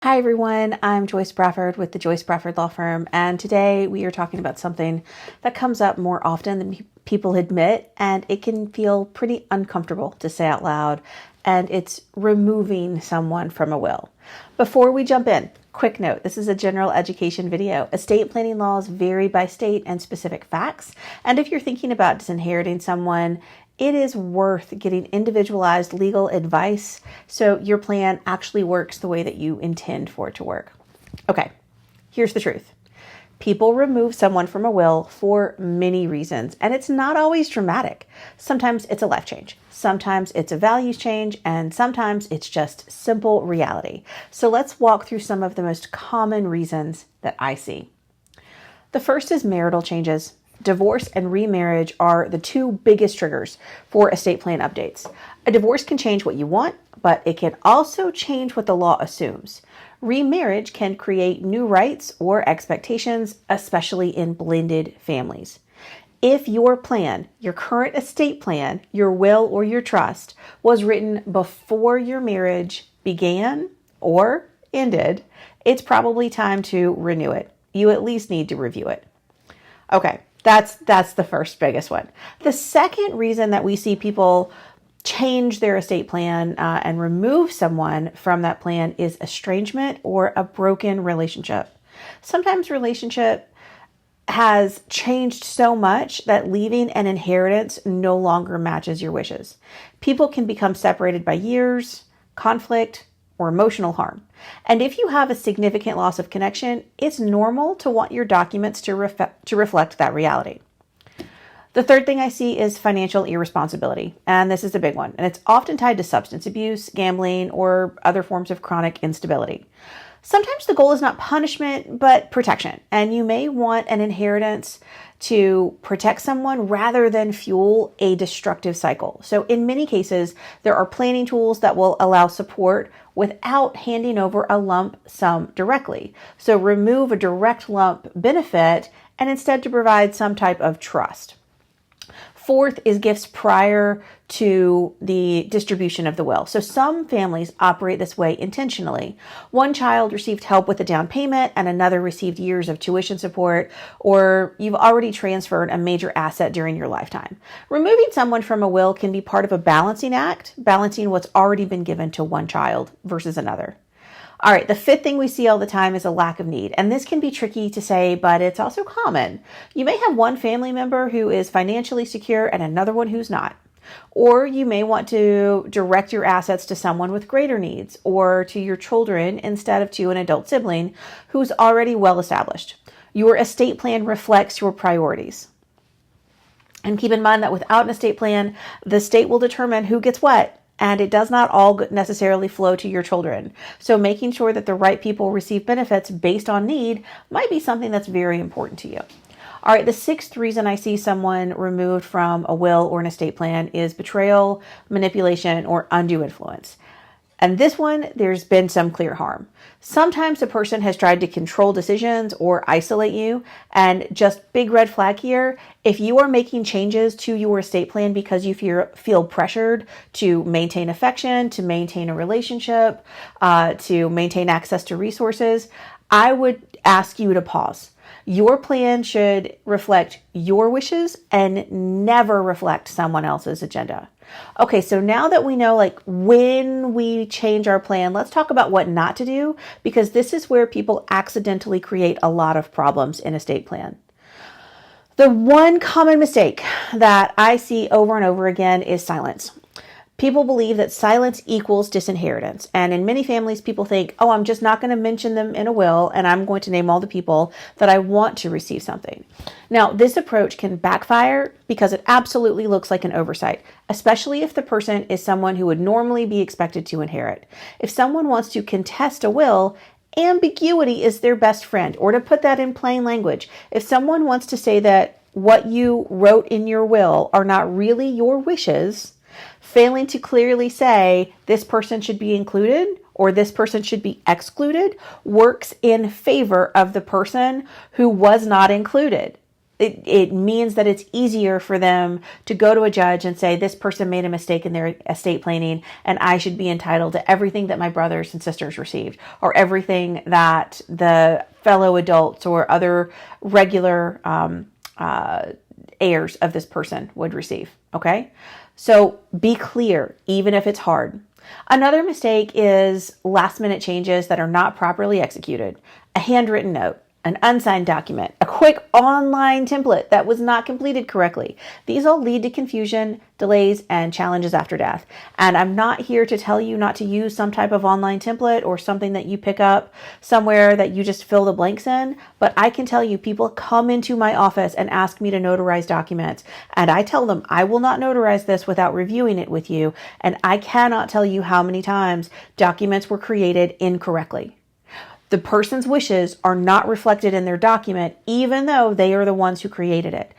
Hi everyone, I'm Joyce Brafford with the Joyce Brafford Law Firm, and today we are talking about something that comes up more often than people admit, and it can feel pretty uncomfortable to say out loud, and it's removing someone from a will. Before we jump in, quick note, this is a general education video. Estate planning laws vary by state and specific facts, and if you're thinking about disinheriting someone, it is worth getting individualized legal advice so your plan actually works the way that you intend for it to work. Okay, here's the truth. People remove someone from a will for many reasons, and it's not always dramatic. Sometimes it's a life change, sometimes it's a values change, and sometimes it's just simple reality. So let's walk through some of the most common reasons that I see. The first is marital changes. Divorce and remarriage are the two biggest triggers for estate plan updates. A divorce can change what you want, but it can also change what the law assumes. Remarriage can create new rights or expectations, especially in blended families. If your plan, your current estate plan, your will, or your trust was written before your marriage began or ended, it's probably time to renew it. You at least need to review it. Okay. That's the first biggest one. The second reason that we see people change their estate plan and remove someone from that plan is estrangement or a broken relationship. Sometimes relationship has changed so much that leaving an inheritance no longer matches your wishes. People can become separated by years, conflict, or emotional harm. And if you have a significant loss of connection, it's normal to want your documents to reflect that reality. The third thing I see is financial irresponsibility, and this is a big one, and it's often tied to substance abuse, gambling, or other forms of chronic instability. Sometimes the goal is not punishment, but protection, and you may want an inheritance to protect someone rather than fuel a destructive cycle. So in many cases, there are planning tools that will allow support without handing over a lump sum directly. So remove a direct lump benefit and instead to provide some type of trust. Fourth is gifts prior to the distribution of the will. So some families operate this way intentionally. One child received help with a down payment and another received years of tuition support, or you've already transferred a major asset during your lifetime. Removing someone from a will can be part of a balancing act, balancing what's already been given to one child versus another. All right, the fifth thing we see all the time is a lack of need. And this can be tricky to say, but it's also common. You may have one family member who is financially secure and another one who's not. Or you may want to direct your assets to someone with greater needs or to your children instead of to an adult sibling who's already well established. Your estate plan reflects your priorities. And keep in mind that without an estate plan, the state will determine who gets what. And it does not all necessarily flow to your children. So making sure that the right people receive benefits based on need might be something that's very important to you. All right, the sixth reason I see someone removed from a will or an estate plan is betrayal, manipulation, or undue influence. And this one, there's been some clear harm. Sometimes a person has tried to control decisions or isolate you. And just big red flag here, if you are making changes to your estate plan because you feel pressured to maintain affection, to maintain a relationship, to maintain access to resources, I would ask you to pause. Your plan should reflect your wishes and never reflect someone else's agenda. Okay, so now that we know when we change our plan, let's talk about what not to do, because this is where people accidentally create a lot of problems in estate plan. The one common mistake that I see over and over again is silence. People believe that silence equals disinheritance. And in many families, people think, oh, I'm just not going to mention them in a will, and I'm going to name all the people that I want to receive something. Now, this approach can backfire because it absolutely looks like an oversight, especially if the person is someone who would normally be expected to inherit. If someone wants to contest a will, ambiguity is their best friend. Or to put that in plain language, if someone wants to say that what you wrote in your will are not really your wishes, failing to clearly say this person should be included or this person should be excluded works in favor of the person who was not included. it means that it's easier for them to go to a judge and say, this person made a mistake in their estate planning and I should be entitled to everything that my brothers and sisters received, or everything that the fellow adults or other regular heirs of this person would receive. Okay? So be clear, even if it's hard. Another mistake is last minute changes that are not properly executed. A handwritten note, an unsigned document, a quick online template that was not completed correctly. These all lead to confusion, delays, and challenges after death. And I'm not here to tell you not to use some type of online template or something that you pick up somewhere that you just fill the blanks in. But I can tell you, people come into my office and ask me to notarize documents. And I tell them, I will not notarize this without reviewing it with you. And I cannot tell you how many times documents were created incorrectly. The person's wishes are not reflected in their document, even though they are the ones who created it.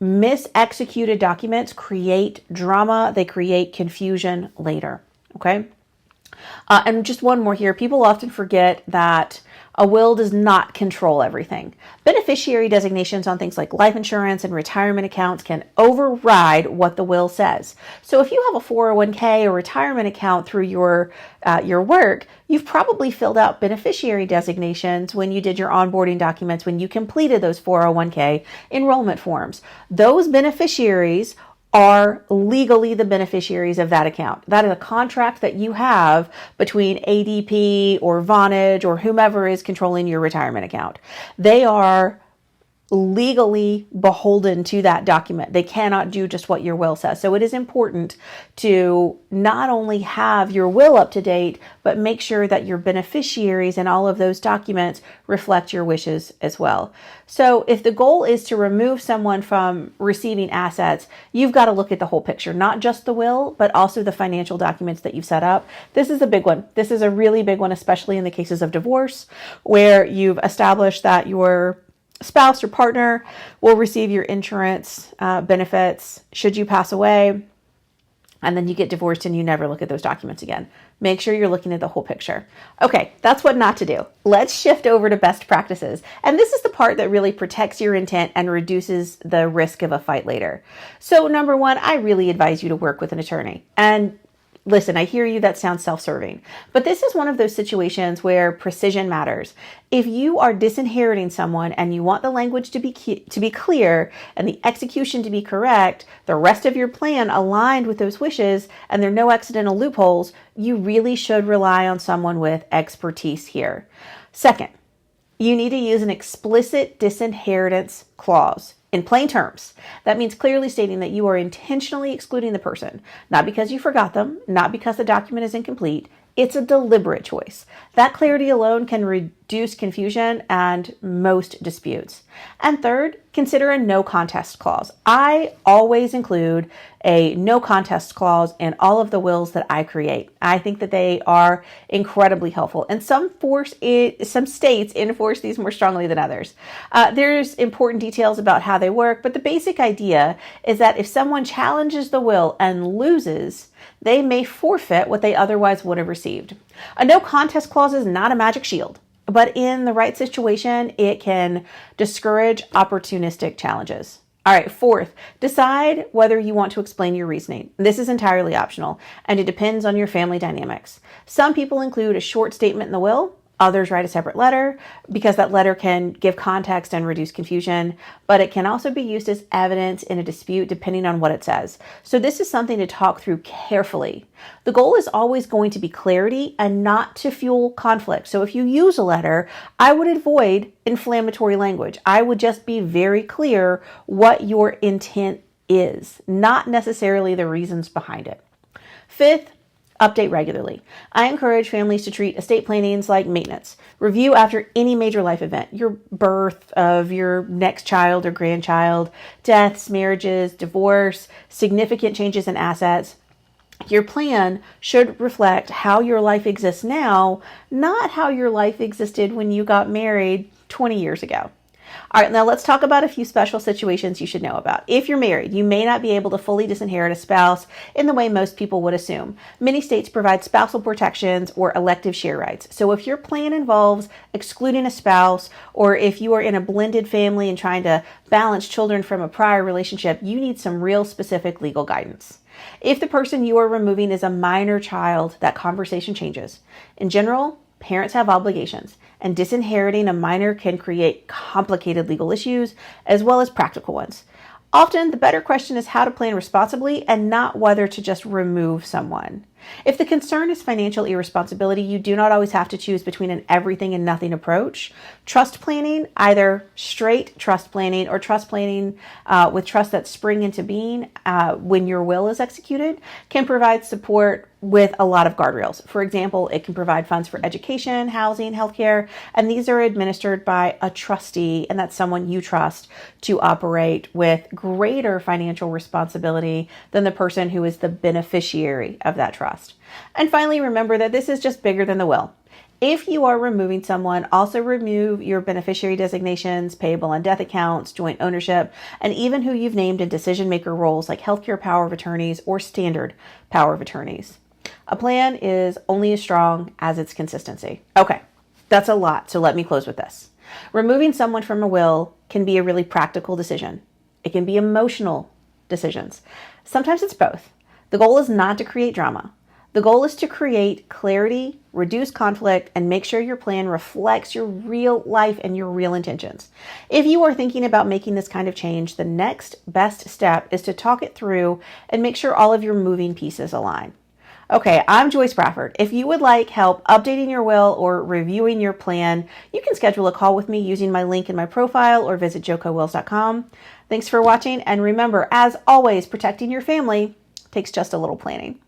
Mis-executed documents create drama. They create confusion later. Okay. And just one more here. People often forget that a will does not control everything. Beneficiary designations on things like life insurance and retirement accounts can override what the will says. So if you have a 401k or retirement account through your work, you've probably filled out beneficiary designations when you did your onboarding documents, when you completed those 401k enrollment forms. Those beneficiaries are legally the beneficiaries of that account. That is a contract that you have between ADP or Vonage or whomever is controlling your retirement account. They are legally beholden to that document. They cannot do just what your will says. So it is important to not only have your will up to date, but make sure that your beneficiaries and all of those documents reflect your wishes as well. So if the goal is to remove someone from receiving assets, you've got to look at the whole picture, not just the will, but also the financial documents that you've set up. This is a big one. This is a really big one, especially in the cases of divorce, where you've established that your spouse or partner will receive your insurance benefits should you pass away, and then you get divorced and you never look at those documents again. Make sure you're looking at the whole picture. Okay, that's what not to do. Let's shift over to best practices. And this is the part that really protects your intent and reduces the risk of a fight later. So number one, I really advise you to work with an attorney. And listen, I hear you, that sounds self-serving, but this is one of those situations where precision matters. If you are disinheriting someone and you want the language to be clear and the execution to be correct, the rest of your plan aligned with those wishes, and there are no accidental loopholes, you really should rely on someone with expertise here. Second, you need to use an explicit disinheritance clause. In plain terms, that means clearly stating that you are intentionally excluding the person, not because you forgot them, not because the document is incomplete. It's a deliberate choice. That clarity alone can reduce confusion and most disputes. And third, consider a no contest clause. I always include a no contest clause in all of the wills that I create. I think that they are incredibly helpful, and some states enforce these more strongly than others. There's important details about how they work, but the basic idea is that if someone challenges the will and loses, they may forfeit what they otherwise would have received. A no contest clause is not a magic shield, but in the right situation, it can discourage opportunistic challenges. All right, fourth, decide whether you want to explain your reasoning. This is entirely optional, and it depends on your family dynamics. Some people include a short statement in the will. Others write a separate letter because that letter can give context and reduce confusion, but it can also be used as evidence in a dispute depending on what it says. So this is something to talk through carefully. The goal is always going to be clarity and not to fuel conflict. So if you use a letter, I would avoid inflammatory language. I would just be very clear what your intent is, not necessarily the reasons behind it. Fifth, update regularly. I encourage families to treat estate plannings like maintenance. Review after any major life event, your birth of your next child or grandchild, deaths, marriages, divorce, significant changes in assets. Your plan should reflect how your life exists now, not how your life existed when you got married 20 years ago. All right, now let's talk about a few special situations you should know about. If you're married, you may not be able to fully disinherit a spouse in the way most people would assume. Many states provide spousal protections or elective share rights. So if your plan involves excluding a spouse, or if you are in a blended family and trying to balance children from a prior relationship, you need some real specific legal guidance. If the person you are removing is a minor child, that conversation changes. In general, parents have obligations, and disinheriting a minor can create complicated legal issues as well as practical ones. Often, the better question is how to plan responsibly and not whether to just remove someone. If the concern is financial irresponsibility, you do not always have to choose between an everything and nothing approach. Trust planning, either straight trust planning or trust planning with trust that spring into being when your will is executed, can provide support with a lot of guardrails. For example, it can provide funds for education, housing, healthcare, and these are administered by a trustee, and that's someone you trust to operate with greater financial responsibility than the person who is the beneficiary of that trust. And finally, remember that this is just bigger than the will. If you are removing someone, also remove your beneficiary designations, payable and death accounts, joint ownership, and even who you've named in decision maker roles like healthcare power of attorneys or standard power of attorneys. A plan is only as strong as its consistency. Okay, that's a lot, so let me close with this. Removing someone from a will can be a really practical decision. It can be emotional decisions. Sometimes it's both. The goal is not to create drama. The goal is to create clarity, reduce conflict, and make sure your plan reflects your real life and your real intentions. If you are thinking about making this kind of change, the next best step is to talk it through and make sure all of your moving pieces align. Okay, I'm Joyce Bradford. If you would like help updating your will or reviewing your plan, you can schedule a call with me using my link in my profile or visit jocowills.com. Thanks for watching, and remember, as always, protecting your family takes just a little planning.